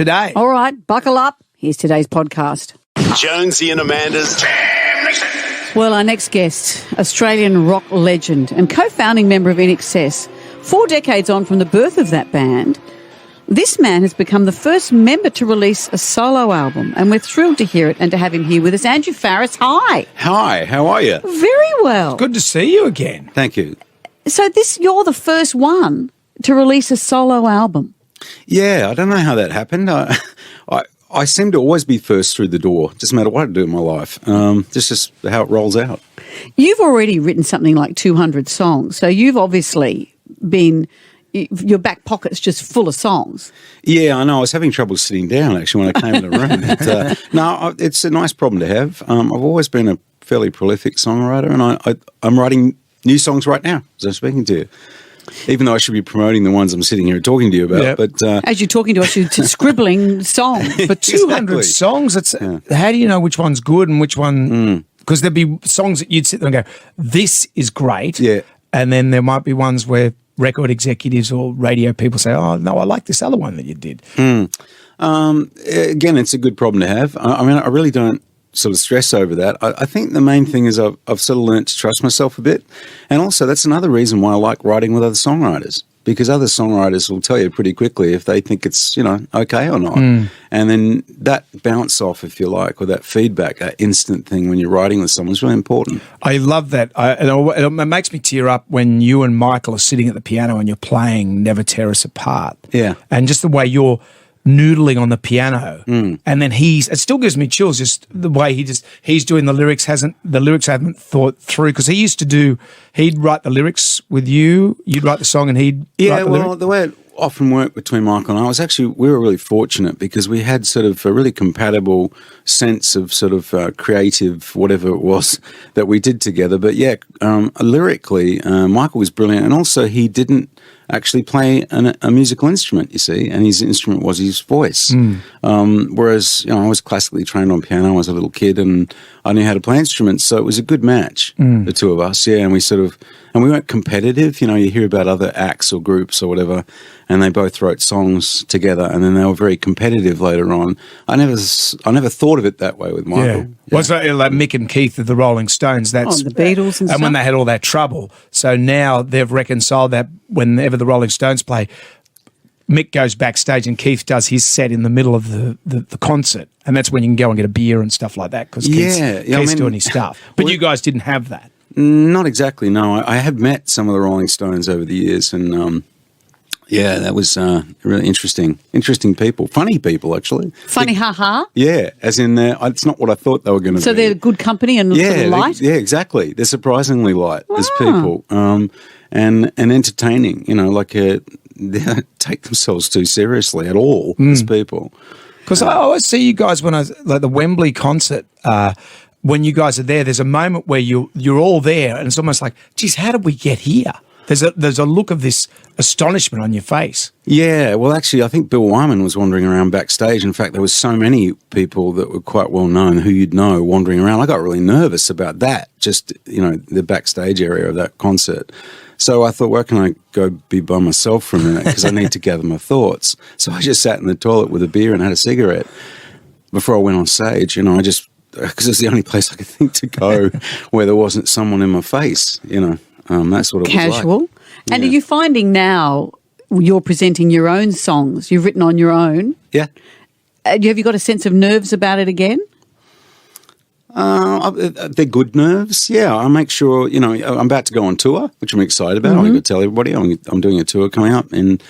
today. All right, buckle up. Here's today's podcast. Jonesy and Amanda's Well, our next guest, Australian rock legend and co-founding member of INXS, 4 decades on from the birth of that band, this man has become the first member to release a solo album, and we're thrilled to hear it and to have him here with us. Andrew Farriss, hi. Hi, how are you? Very well. Good to see you again. Thank you. So you're the first one to release a solo album. Yeah, I don't know how that happened. I seem to always be first through the door, doesn't matter what I do in my life. This is how it rolls out. You've already written something like 200 songs, so you've obviously been... your back pocket's just full of songs. Yeah, I know. I was having trouble sitting down, actually, when I came in the room. No, it's a nice problem to have. I've always been a fairly prolific songwriter, and I'm writing new songs right now as I'm speaking to you. Even though I should be promoting the ones I'm sitting here talking to you about. Yep. But as you're talking to us, you're scribbling songs. But 200 Exactly. songs, how do you know which one's good and which one... Because there'd be songs that you'd sit there and go, this is great. Yeah. And then there might be ones where record executives or radio people say, oh, no, I like this other one that you did. again, it's a good problem to have. I mean, I really don't sort of stress over that. I think the main thing is I've sort of learnt to trust myself a bit. And also that's another reason why I like writing with other songwriters, because other songwriters will tell you pretty quickly if they think it's, okay or not. And then that bounce off, if you like, or that feedback, that instant thing when you're writing with someone is really important. I love that. It makes me tear up when you and Michael are sitting at the piano and you're playing Never Tear Us Apart. Yeah. And just the way you're noodling on the piano, and then it still gives me chills, just the way he's doing the lyrics. The lyrics haven't thought through, because he'd write the lyrics with you'd write the song and he'd write the lyrics. The way it often worked between Michael and I we were really fortunate because we had sort of a really compatible sense of sort of creative whatever it was that we did together. But yeah, lyrically, Michael was brilliant, and also he didn't actually play a musical instrument, you see, and his instrument was his voice. Whereas, I was classically trained on piano. I was a little kid and I knew how to play instruments, so it was a good match, the two of us, and we weren't competitive. You hear about other acts or groups or whatever, and they both wrote songs together, and then they were very competitive later on. I never thought of it that way with Michael. Yeah. Well, it's like Mick and Keith of the Rolling Stones. the Beatles and stuff. when they had all that trouble. So now they've reconciled that. Whenever the Rolling Stones play, Mick goes backstage and Keith does his set in the middle of the concert. And that's when you can go and get a beer and stuff like that, because Keith's doing his stuff. But you guys didn't have that. Not exactly, no. I have met some of the Rolling Stones over the years, and that was really interesting people. Funny people, actually. Funny, haha. Yeah, as in it's not what I thought they were going to be. So they're good company and sort of light? Yeah, exactly. They're surprisingly light as people, and entertaining, they don't take themselves too seriously at all as people. Because I always see you guys when like the Wembley concert, when you guys are there's a moment where you're all there and it's almost like, geez, how did we get here? There's a look of this astonishment on your face. Yeah, well, actually, I think Bill Wyman was wandering around backstage. In fact, there was so many people that were quite well known who you'd know wandering around. I got really nervous about that, just, the backstage area of that concert. So I thought, where can I go be by myself for a minute, because I need to gather my thoughts. So I just sat in the toilet with a beer and had a cigarette before I went on stage. Because it's the only place I could think to go where there wasn't someone in my face, That's what it was like. Casual. And are you finding now you're presenting your own songs you've written on your own? Yeah. Have you got a sense of nerves about it again? They're good nerves. Yeah, I make sure, I'm about to go on tour, which I'm excited about. I'm going to tell everybody I'm doing a tour coming up, and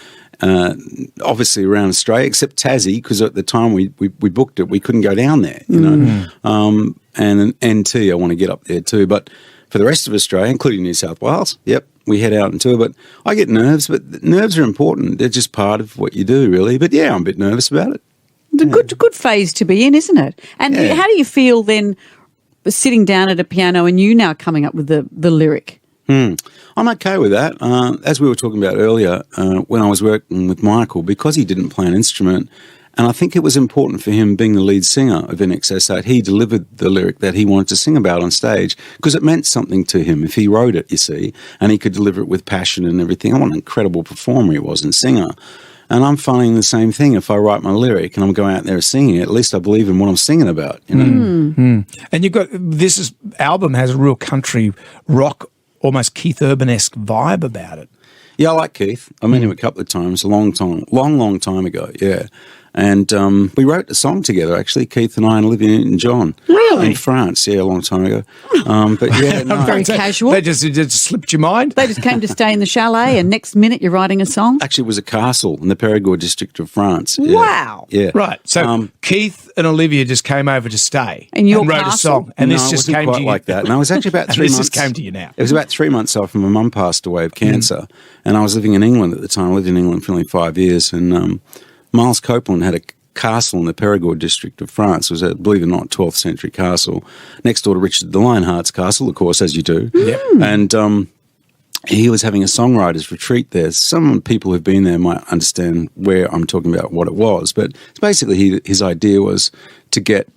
obviously around Australia, except Tassie, because at the time we booked it, we couldn't go down there, and NT, I want to get up there too. But for the rest of Australia, including New South Wales, we head out and tour. But I get nerves, but nerves are important. They're just part of what you do, really. But yeah, I'm a bit nervous about it. It's a good phase to be in, isn't it? And how do you feel then sitting down at a piano and you now coming up with the lyric? I'm okay with that. As we were talking about earlier, when I was working with Michael, because he didn't play an instrument, and I think it was important for him, being the lead singer of INXS, that he delivered the lyric that he wanted to sing about on stage, because it meant something to him if he wrote it, you see, and he could deliver it with passion and everything. And what an incredible performer he was and singer. And I'm finding the same thing. If I write my lyric and I'm going out there singing it, at least I believe in what I'm singing about. You know? And you've got album has a real country rock, almost Keith Urban-esque vibe about it. Yeah, I like Keith. I met him a couple of times, long time ago. Yeah. And we wrote a song together, actually, Keith and I, and Olivia Newton-John. Really? In France, a long time ago. But yeah, no. Very casual. They just slipped your mind. They just came to stay in the chalet, and next minute you're writing a song. Actually, it was a castle in the Périgord district of France. Yeah. Wow. Yeah. Right. So Keith and Olivia just came over to stay In your and wrote castle? a song. And no, this it just wasn't came quite to you. like that. No, it was actually about And 3 this months. just came to you now. It was about 3 months after my mum passed away of cancer, and I was living in England at the time. I lived in England for only 5 years, and Miles Copeland had a castle in the Périgord district of France. It was, believe it or not, 12th century castle next door to Richard the Lionheart's castle, of course, as you do. Yep. And he was having a songwriters retreat there. Some people who've been there might understand where I'm talking about, what it was, but basically his idea was to get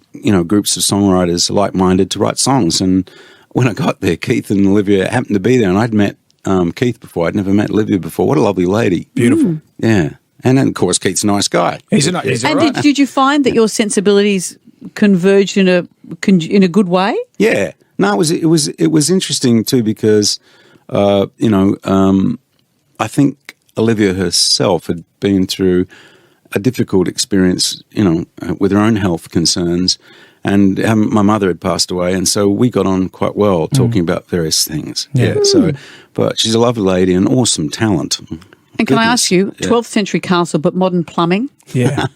groups of songwriters like-minded to write songs. And when I got there, Keith and Olivia happened to be there, and I'd met Keith before. I'd never met Olivia before. What a lovely lady. Beautiful. Yeah. And then, of course, Keith's a nice guy. He's all And right. did you find that your sensibilities converged in a good way? Yeah. No, it was interesting too because, I think Olivia herself had been through a difficult experience, with her own health concerns, and my mother had passed away, and so we got on quite well talking about various things. Yeah. So, but she's a lovely lady and awesome talent. And can I ask you, 12th century castle, but modern plumbing? Yeah.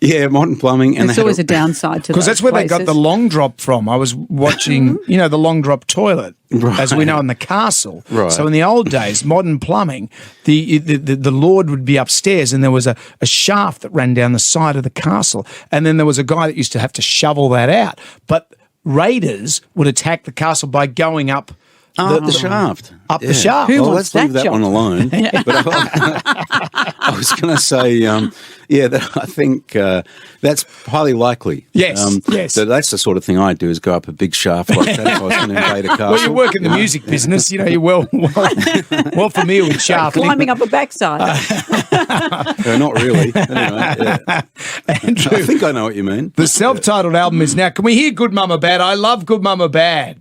Yeah, modern plumbing. And There's always a downside to Because those that's where they got the places. long drop from. I was watching, the long drop toilet, as we know in the castle. Right. So in the old days, modern plumbing, the Lord would be upstairs and there was a shaft that ran down the side of the castle. And then there was a guy that used to have to shovel that out. But raiders would attack the castle by going up the shaft. Up the shaft. Who Well, wants let's leave that that one job? alone. But I was going to say, that I think that's highly likely. Yes, yes. So that's the sort of thing I'd do, is go up a big shaft like that if I was going to invade a castle. Well, you work in the music business, you're well familiar with shafting. Climbing up a backside. Not really. Anyway, yeah. Andrew, I think I know what you mean. the self-titled album is now. Can we hear Good Mama Bad? I love Good Mama Bad.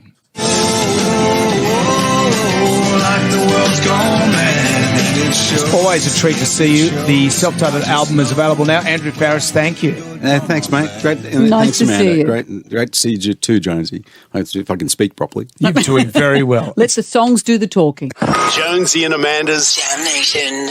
It's always a treat to see you. The self-titled album is available now. Andrew Farris, thank you. Thanks, mate. Great. Nice thanks, to Amanda. see you. Great to see you too, Jonesy. Hopefully, if I can speak properly. You're doing very well. Let the songs do the talking. Jonesy and Amanda's Jam Nation.